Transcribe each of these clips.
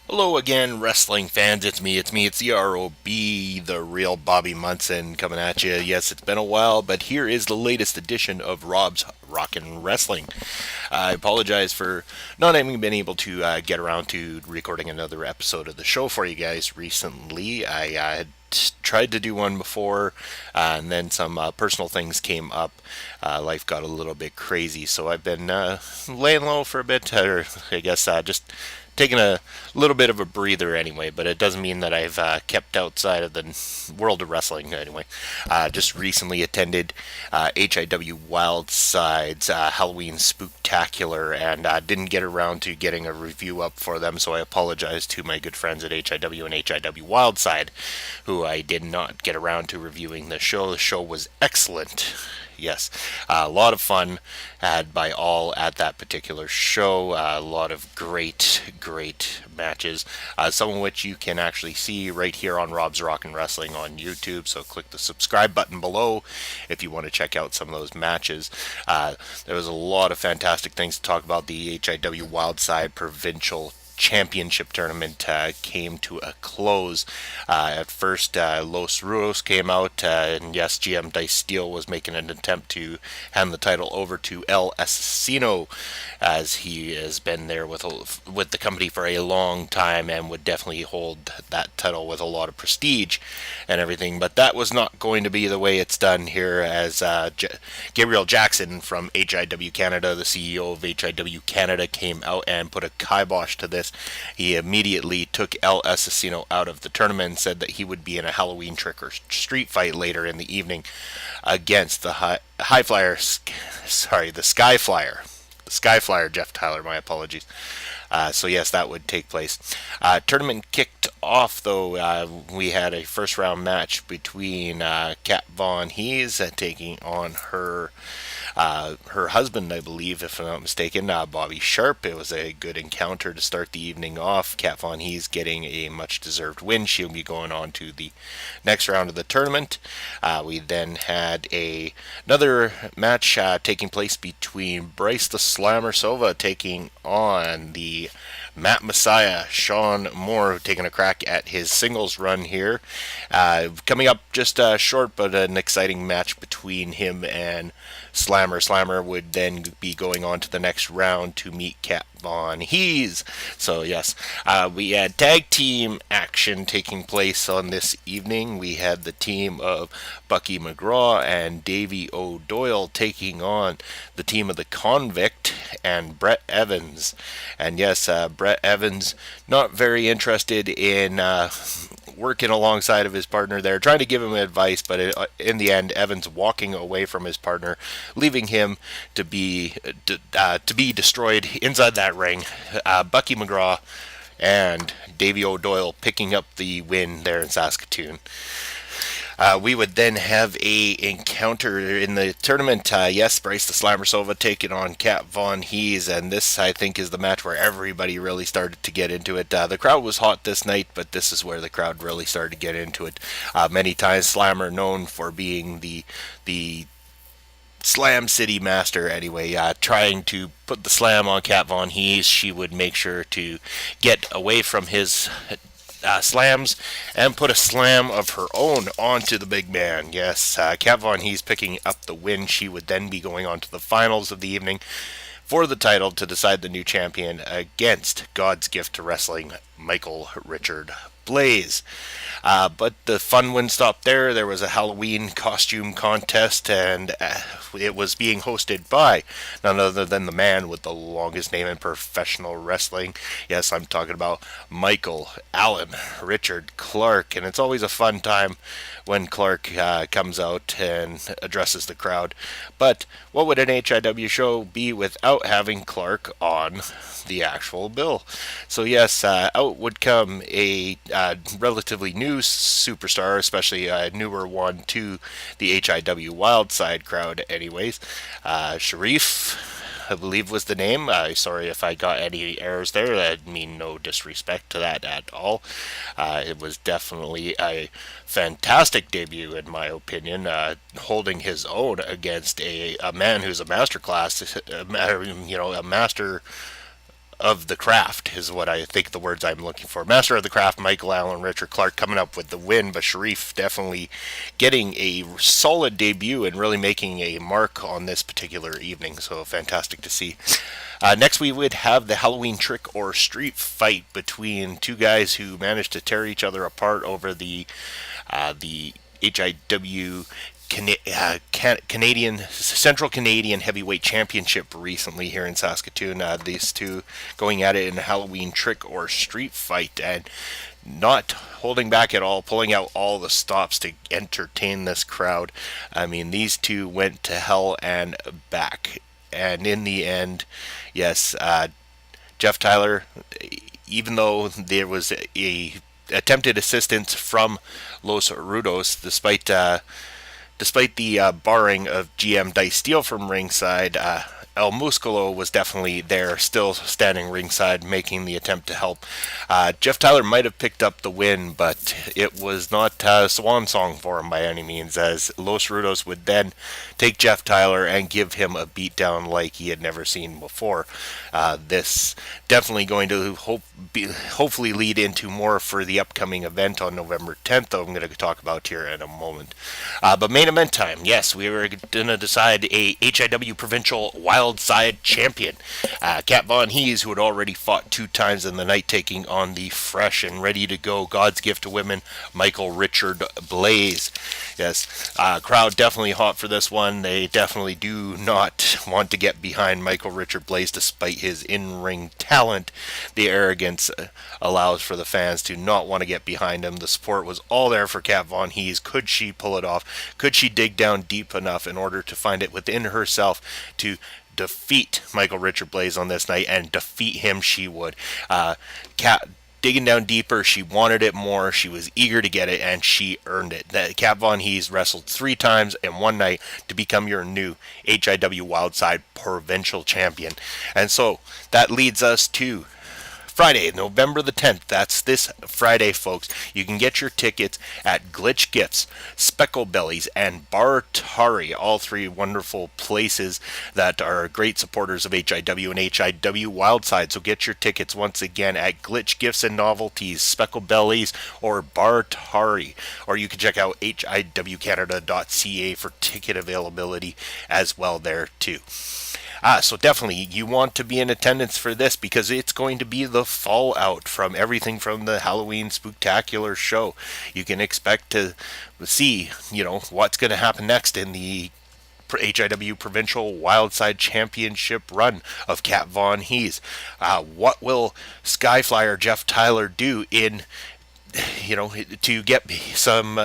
Hello again, wrestling fans. It's the ROB, the real Bobby Munson coming at you. Yes, it's been a while, but here is the latest edition of Rob's Rockin' Wrestling. I apologize for not having been able to get around to recording another episode of the show for you guys recently. I had tried to do one before, and then some personal things came up. Life got a little bit crazy, so I've been laying low for a bit, or I guess just taking a little bit of a breather anyway, but it doesn't mean that I've kept outside of the world of wrestling anyway. Just recently attended HIW Wildside's Halloween Spooktacular and didn't get around to getting a review up for them, so I apologize to my good friends at HIW and HIW Wildside, who I did not get around to reviewing the show. The show was excellent. Yes, a lot of fun had by all at that particular show. A lot of great matches, some of which you can actually see right here on Rob's Rockin' Wrestling on YouTube. So click the subscribe button below if you want to check out some of those matches. There was a lot of fantastic things to talk about. The HIW Wildside Provincial Championship tournament came to a close. At first, Los Ruos came out, and yes, GM Dice Steel was making an attempt to hand the title over to El Asesino, as he has been there with the company for a long time and would definitely hold that title with a lot of prestige and everything. But that was not going to be the way it's done here, as Gabriel Jackson from HIW Canada, the CEO of HIW Canada, came out and put a kibosh to this. He immediately took El Asesino out of the tournament and said that he would be in a Halloween trick or street fight later in the evening against the the Sky Flyer. The Sky Flyer, Jeff Tyler, my apologies. So yes, that would take place. Tournament kicked off though. We had a first round match between Kat Von Hees taking on her husband, I believe, if I'm not mistaken, Bobby Sharp. It was a good encounter to start the evening off. Kat Von Hees getting a much-deserved win. She'll be going on to the next round of the tournament. We then had another match taking place between Bryce the Slammer Sova taking on the Matt Messiah, Sean Moore, taking a crack at his singles run here. Coming up just short, but an exciting match between him and Slammer. Slammer would then be going on to the next round to meet Kat Von Hees. So yes, we had tag team action taking place on this evening. We had the team of Bucky McGraw and Davey O'Doyle taking on the team of the Convict and Brett Evans. And yes, Brett Evans not very interested in working alongside of his partner there, trying to give him advice, but in the end, Evans walking away from his partner, leaving him to be destroyed inside that ring. Bucky McGraw and Davey O'Doyle picking up the win there in Saskatoon. We would then have a encounter in the tournament. Yes, Bryce the Slammer Sova taking on Kat Von Hees, and this, I think, is the match where everybody really started to get into it. The crowd was hot this night, but this is where the crowd really started to get into it. Many times, Slammer known for being the Slam City Master anyway, trying to put the slam on Kat Von Hees. She would make sure to get away from his slams and put a slam of her own onto the big man. Yes, Kat Von Hees picking up the win. She would then be going on to the finals of the evening for the title to decide the new champion against God's gift to wrestling, Michael Richard Blaze. But the fun wouldn't stop there. There was a Halloween costume contest, and it was being hosted by none other than the man with the longest name in professional wrestling. Yes, I'm talking about Michael Allen Richard Clark, and it's always a fun time when Clark comes out and addresses the crowd. But what would an HIW show be without having Clark on the actual bill? So yes, out would come a relatively new superstar, especially a newer one to the HIW Wildside crowd anyways. Sharif, I believe was the name. Sorry if I got any errors there. I mean no disrespect to that at all. It was definitely a fantastic debut in my opinion, holding his own against a man who's a master class, a master of the craft is what I think the words I'm looking for. Master of the craft, Michael Allen, Richard Clark coming up with the win, but Sharif definitely getting a solid debut and really making a mark on this particular evening. So fantastic to see. Next, we would have the Halloween trick or street fight between two guys who managed to tear each other apart over the HIW Canadian Central Canadian Heavyweight Championship recently here in Saskatoon. These two going at it in a Halloween trick or street fight and not holding back at all, pulling out all the stops to entertain this crowd. I mean, these two went to hell and back. And in the end, yes, Jeff Tyler, even though there was a attempted assistance from Los Rudos, despite the barring of GM Dice Steel from ringside, El Musculo was definitely there, still standing ringside, making the attempt to help. Jeff Tyler might have picked up the win, but it was not a swan song for him by any means, as Los Rudos would then take Jeff Tyler and give him a beatdown like he had never seen before. This definitely going to hopefully lead into more for the upcoming event on November 10th, though I'm going to talk about here in a moment. But main event time, yes, we were going to decide a HIW Provincial Wildside champion. Kat Von Hees, who had already fought 2 times in the night, taking on the fresh and ready to go God's gift to women, Michael Richard Blaze. Yes, crowd definitely hot for this one. They definitely do not want to get behind Michael Richard Blaze despite his in-ring talent. The arrogance allows for the fans to not want to get behind him. The support was all there for Kat Von Hees. Could she pull it off? Could she dig down deep enough in order to find it within herself to defeat Michael Richard Blaze on this night? And defeat him she would. Kat digging down deeper, she wanted it more, she was eager to get it, and she earned it. Kat Von Hees wrestled 3 times in one night to become your new HIW Wildside Provincial Champion. And so that leads us to Friday, November the 10th. That's this Friday, folks. You can get your tickets at Glitch Gifts, Speckle Bellies, and Bartari, all 3 wonderful places that are great supporters of HIW and HIW Wildside. So get your tickets once again at Glitch Gifts and Novelties, Speckle Bellies, or Bartari. Or you can check out hiwcanada.ca for ticket availability as well there too. So definitely you want to be in attendance for this because it's going to be the fallout from everything from the Halloween Spooktacular show. You can expect to see, what's going to happen next in the HIW Provincial Wildside Championship run of Kat Von Hees. What will Skyflyer Jeff Tyler do in to get some,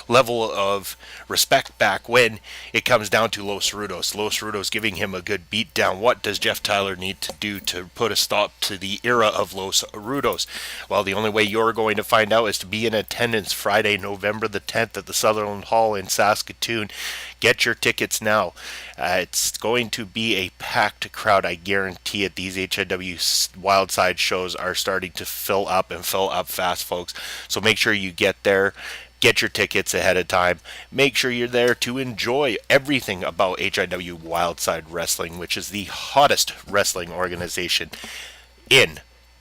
level of respect back when it comes down to Los Rudos. Los Rudos giving him a good beat down. What does Jeff Tyler need to do to put a stop to the era of Los Rudos? Well, the only way you're going to find out is to be in attendance Friday, November the 10th at the Sutherland Hall in Saskatoon. Get your tickets now. It's going to be a packed crowd, I guarantee it. These HIW Wildside shows are starting to fill up and fill up fast, folks. So make sure you get there. Get your tickets ahead of time. Make sure you're there to enjoy everything about HIW Wildside Wrestling, which is the hottest wrestling organization in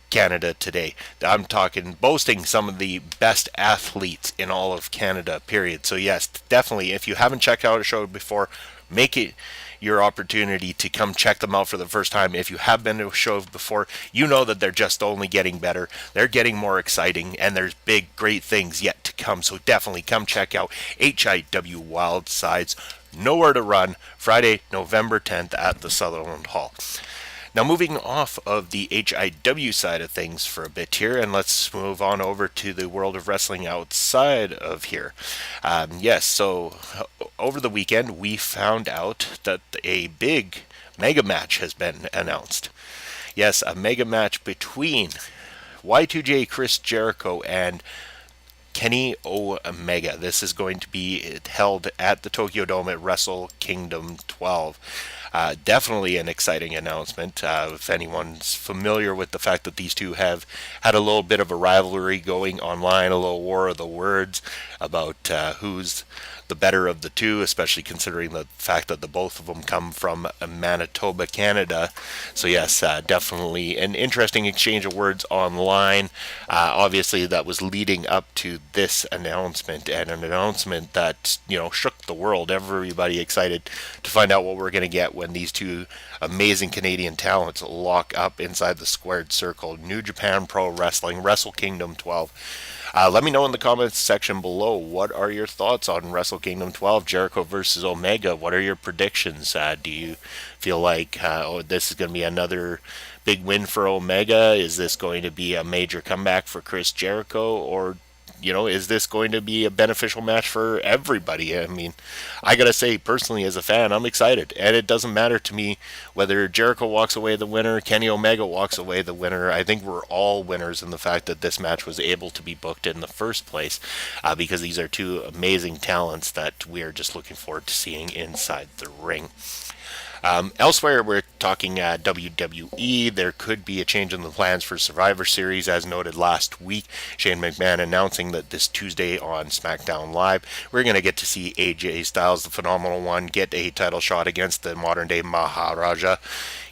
Canada today. I'm talking boasting some of the best athletes in all of Canada, period. So yes, definitely, if you haven't checked out a show before, make it your opportunity to come check them out for the first time. If you have been to a show before, you know that they're just only getting better. They're getting more exciting, and there's big, great things yet to come. So definitely come check out HIW Wildside's Nowhere to Run, Friday, November 10th at the Sutherland Hall. Now, moving off of the HIW side of things for a bit here, and let's move on over to the world of wrestling outside of here. So over the weekend, we found out that a big mega match has been announced. Yes, a mega match between Y2J Chris Jericho and Kenny Omega. This is going to be held at the Tokyo Dome at WrestleKingdom 12. Definitely an exciting announcement. If anyone's familiar with the fact that these two have had a little bit of a rivalry going online, a little war of the words about who's the better of the two, especially considering the fact that the both of them come from Manitoba, Canada. So yes, definitely an interesting exchange of words online. Obviously, that was leading up to this announcement, and an announcement that shook the world. Everybody excited to find out what we're going to get when these two amazing Canadian talents lock up inside the squared circle. New Japan Pro Wrestling, WrestleKingdom 12. Let me know in the comments section below, what are your thoughts on WrestleKingdom 12, Jericho versus Omega? What are your predictions? Do you feel like this is going to be another big win for Omega? Is this going to be a major comeback for Chris Jericho? Or is this going to be a beneficial match for everybody? I mean, I gotta say, personally, as a fan, I'm excited. And it doesn't matter to me whether Jericho walks away the winner, Kenny Omega walks away the winner. I think we're all winners in the fact that this match was able to be booked in the first place, because these are two amazing talents that we are just looking forward to seeing inside the ring. Elsewhere, we're talking WWE. There could be a change in the plans for Survivor Series, as noted last week. Shane McMahon announcing that this Tuesday on SmackDown Live, we're going to get to see AJ Styles, the Phenomenal One, get a title shot against the modern-day Maharaja.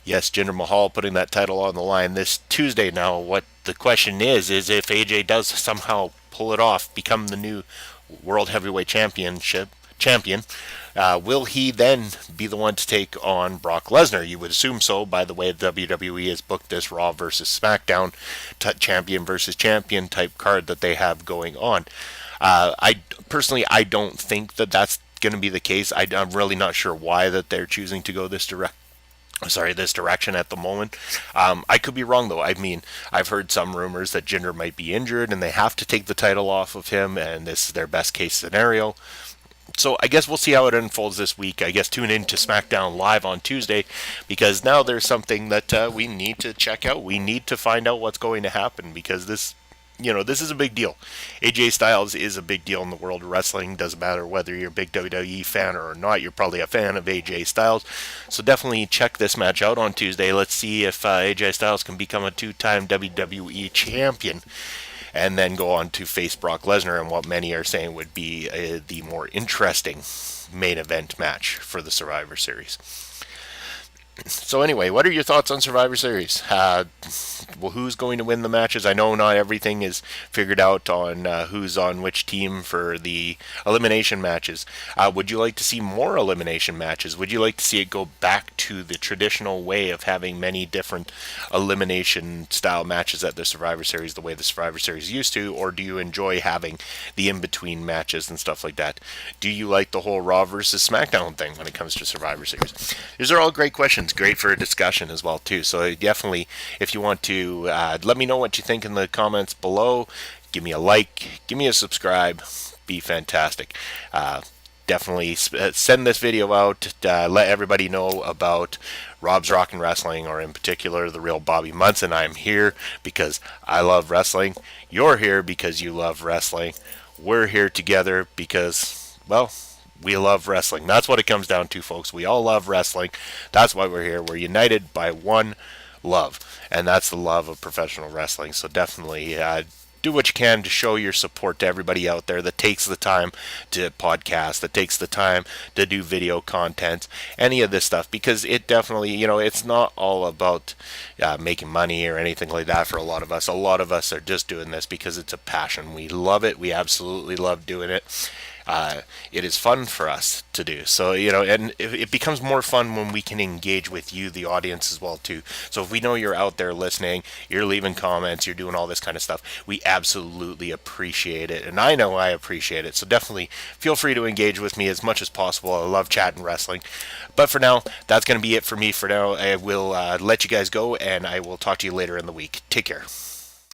Yes, Jinder Mahal putting that title on the line this Tuesday. Now, what the question is if AJ does somehow pull it off, become the new World Heavyweight champion, will he then be the one to take on Brock Lesnar? You would assume so, by the way WWE has booked this Raw versus SmackDown champion versus champion type card that they have going on. I don't think that that's going to be the case. I'm really not sure why that they're choosing to go this direction at the moment. I could be wrong though. I mean, I've heard some rumors that Jinder might be injured and they have to take the title off of him, and this is their best case scenario. So I guess we'll see how it unfolds this week. I guess tune in to SmackDown Live on Tuesday, because now there's something that we need to check out. We need to find out what's going to happen, because this is a big deal. AJ Styles is a big deal in the world of wrestling. Doesn't matter whether you're a big WWE fan or not, you're probably a fan of AJ Styles. So definitely check this match out on Tuesday. Let's see if AJ Styles can become a two-time WWE champion, and then go on to face Brock Lesnar in what many are saying would be the more interesting main event match for the Survivor Series. So anyway, what are your thoughts on Survivor Series? Who's going to win the matches? I know not everything is figured out on who's on which team for the elimination matches. Would you like to see more elimination matches? Would you like to see it go back to the traditional way of having many different elimination style matches at the Survivor Series, the way the Survivor Series used to? Or do you enjoy having the in-between matches and stuff like that? Do you like the whole Raw versus SmackDown thing when it comes to Survivor Series? These are all great questions. Great for a discussion as well too. So definitely, if you want to let me know what you think in the comments below, give me a like, give me a subscribe, be fantastic. Definitely send this video out, let everybody know about Rob's Rockin' Wrestling, or in particular the real Bobby Munson. I'm here because I love wrestling. You're here because you love wrestling. We're here together because, well, we love wrestling. That's what it comes down to, folks. We all love wrestling. That's why we're here. We're united by one love, and that's the love of professional wrestling. So definitely do what you can to show your support to everybody out there that takes the time to podcast, that takes the time to do video content, any of this stuff, because it definitely, it's not all about making money or anything like that for a lot of us. A lot of us are just doing this because it's a passion. We love it. We absolutely love doing it. It is fun for us to do. So, and it becomes more fun when we can engage with you, the audience, as well, too. So if we know you're out there listening, you're leaving comments, you're doing all this kind of stuff, we absolutely appreciate it. And I know I appreciate it. So definitely feel free to engage with me as much as possible. I love chatting wrestling. But for now, that's going to be it for me for now. I will let you guys go, and I will talk to you later in the week. Take care.